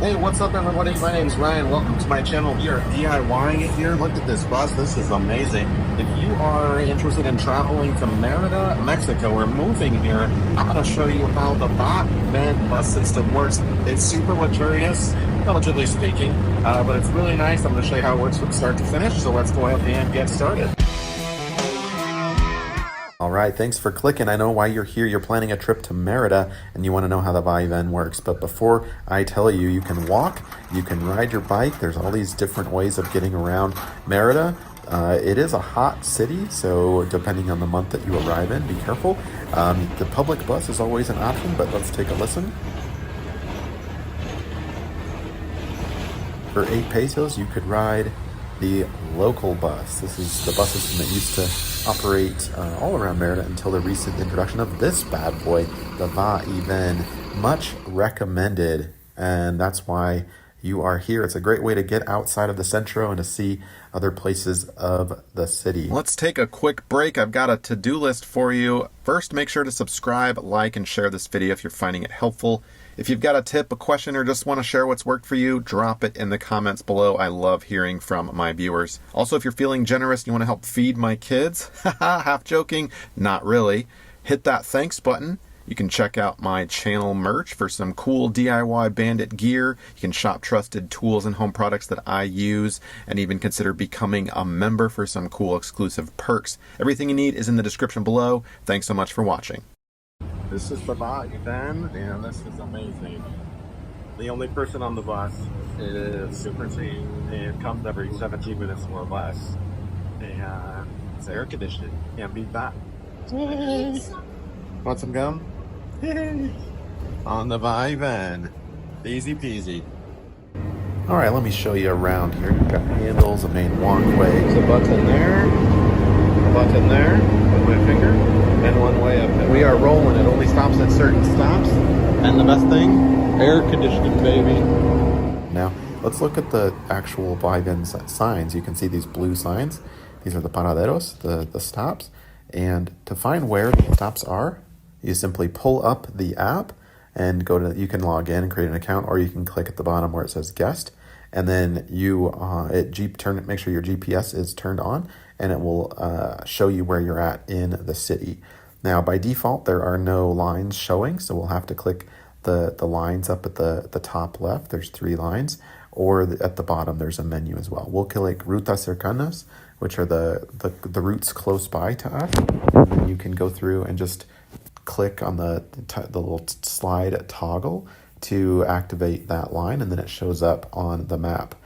Hey, what's up everybody? My name's Ryan. Welcome to my channel. We are DIYing here. Look at this bus. This is amazing. If you are interested in traveling to Merida, Mexico, or moving here, I'm going to show you how the Va y Ven bus system works. It's super luxurious, relatively speaking, but it's really nice. I'm going to show you how it works from start to finish. So let's go ahead and get started. All right, thanks for clicking. I know why you're here. You're planning a trip to Merida and you want to know how the Va y Ven works. But before I tell you, you can walk, you can ride your bike. There's all these different ways of getting around Merida. It is a hot city, so depending on the month that you arrive in, be careful. The public bus is always an option, but let's take a listen. For 8 pesos, you could ride the local bus. This is the bus system that used to operate all around Merida until the recent introduction of this bad boy, the Va y Ven. Much recommended, and that's why you are here. It's a great way to get outside of the centro and to see other places of the city. Let's take a quick break. I've got a to-do list for you. First, make sure to subscribe, like, and share this video if you're finding it helpful. If you've got a tip, a question, or just want to share what's worked for you, drop it in the comments below. I love hearing from my viewers. Also, if you're feeling generous and you want to help feed my kids, half joking, not really, hit that thanks button. You can check out my channel merch for some cool DIY Bandit gear. You can shop trusted tools and home products that I use, and even consider becoming a member for some cool exclusive perks. Everything you need is in the description below. Thanks so much for watching. This is the Va y Ven, and this is amazing. The only person on the bus is super cheap. It comes every 17 minutes or less. And it's air conditioned. Can't beat that. Want some gum? On the Va y Ven. Easy peasy. All right, let me show you around here. You've got handles, a main walkway. There's a button there. A button there with my finger. And one way up there. We are rolling. It only stops at certain stops. And the best thing, air conditioning, baby. Now, let's look at the actual Va y Ven signs. You can see these blue signs. These are the paraderos, the stops. And to find where the stops are, you simply pull up the app and go to, you can log in and create an account, or you can click at the bottom where it says guest. And then you make sure your GPS is turned on, and it will show you where you're at in the city. Now, by default, there are no lines showing, so we'll have to click the lines up at the top left. There's 3 lines, or at the bottom, there's a menu as well. We'll click Rutas Cercanas, which are the routes close by to us. And then you can go through and just click on the little slide toggle to activate that line, and then it shows up on the map.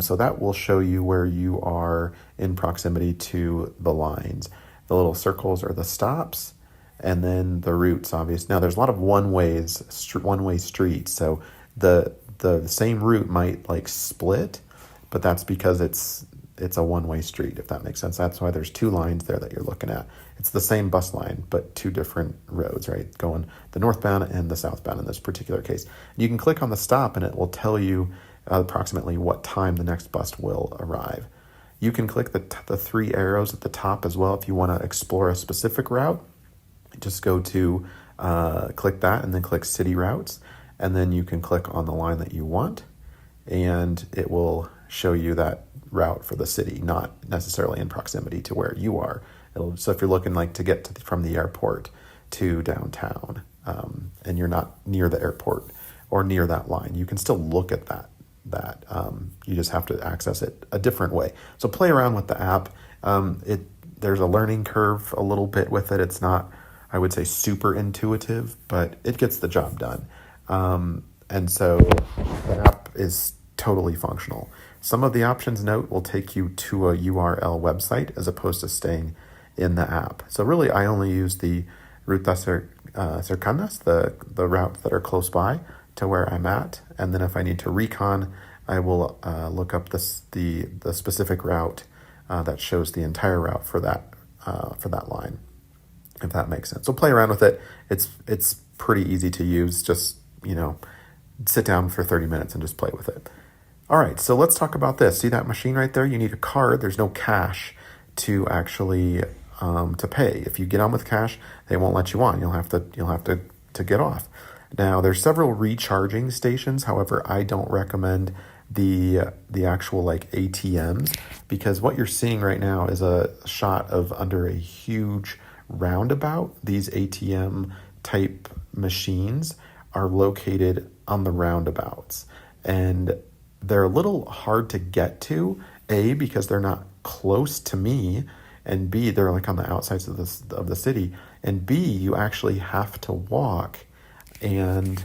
So that will show you where you are in proximity to the lines. The little circles are the stops, and then the routes, obviously. Now, there's a lot of one-way streets, so the same route might like split, but that's because it's a one-way street, if that makes sense. That's why there's 2 lines there that you're looking at. It's the same bus line, but 2 different roads, right? Going the northbound and the southbound in this particular case. You can click on the stop and it will tell you approximately what time the next bus will arrive. You can click the 3 arrows at the top as well if you want to explore a specific route. Just go to click that and then click city routes, and then you can click on the line that you want, and it will show you that route for the city, not necessarily in proximity to where you are. So if you're looking like to get from the airport to downtown, and you're not near the airport or near that line, you can still look at that. You just have to access it a different way. So play around with the app. There's a learning curve a little bit with it. It's not, I would say, super intuitive, but it gets the job done. And so the app is totally functional. Some of the options note will take you to a URL website as opposed to staying in the app. So really, I only use the Rutas Cercanas, the routes that are close by to where I'm at. And then if I need to recon, I will look up the specific route that shows the entire route for that line, if that makes sense. So play around with it. It's pretty easy to use. Just, sit down for 30 minutes and just play with it. All right, so let's talk about this. See that machine right there? You need a card. There's no cash to actually to pay. If you get on with cash, they won't let you on. You'll have to get off. Now, there's several recharging stations. However, I don't recommend the actual like ATMs, because what you're seeing right now is a shot of under a huge roundabout. These ATM type machines are located on the roundabouts, and they're a little hard to get to, A, because they're not close to me, and B, they're like on the outsides of the city, and B, you actually have to walk and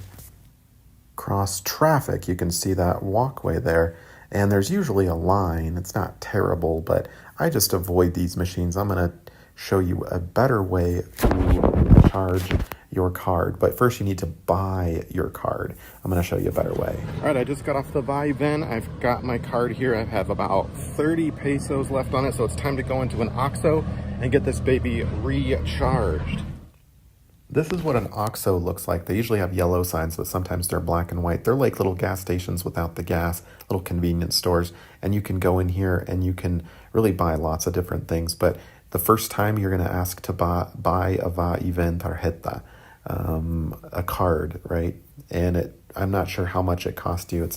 cross traffic. You can see that walkway there, and there's usually a line. It's not terrible, but I just avoid these machines. I'm going to show you a better way to charge your card, but first you need to buy your card. I'm going to show you a better way. All right, I just got off the Va y Ven. I've got my card here. I have about 30 pesos left on it, so it's time to go into an OXXO and get this baby recharged. This is what an OXXO looks like. They usually have yellow signs, but sometimes they're black and white. They're like little gas stations without the gas, little convenience stores, and you can go in here and you can really buy lots of different things. But the first time you're going to ask to buy a Va y Ven tarjeta, a card, right? And I'm not sure how much it cost you.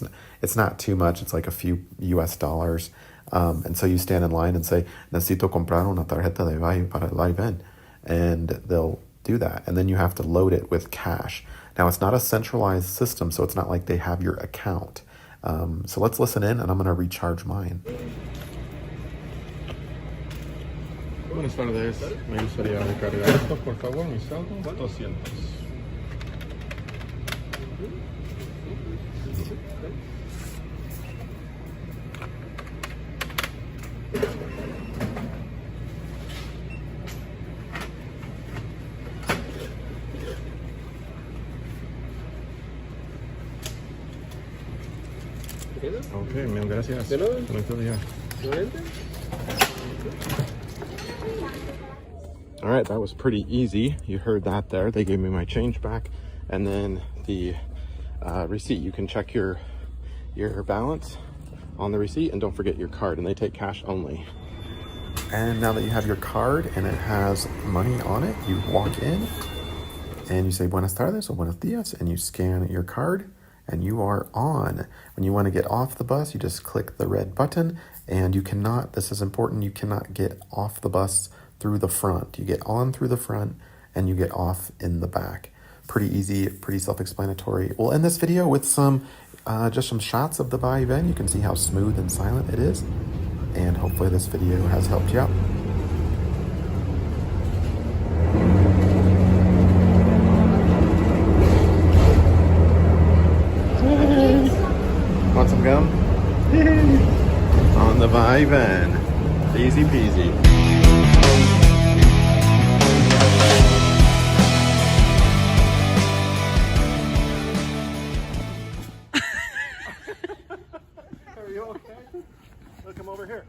It's not too much. It's like a few US dollars. And so you stand in line and say, necesito comprar una tarjeta de Va y Ven, and they'll do that. And then you have to load it with cash. Now, it's not a centralized system, so it's not like they have your account. So let's listen in, and I'm going to recharge mine. Buenas tardes, me gustaría recargar esto, por favor, mi saldo, 200. Ok, mil gracias. ¿De nada? Bonito día. All right, that was pretty easy. You heard that there. They gave me my change back, and then the receipt. You can check your balance on the receipt, and don't forget your card, and they take cash only. And now that you have your card and it has money on it, you walk in and you say buenas tardes or buenos dias, and you scan your card, and you are on. When you want to get off the bus, you just click the red button, and you cannot, this is important, you cannot get off the bus through the front. You get on through the front and you get off in the back. Pretty easy, pretty self-explanatory. We'll end this video with just some shots of the Va y Ven. You can see how smooth and silent it is. And hopefully this video has helped you out. Want some gum? On the Va y Ven. Easy peasy. Are you okay? Look, come over here.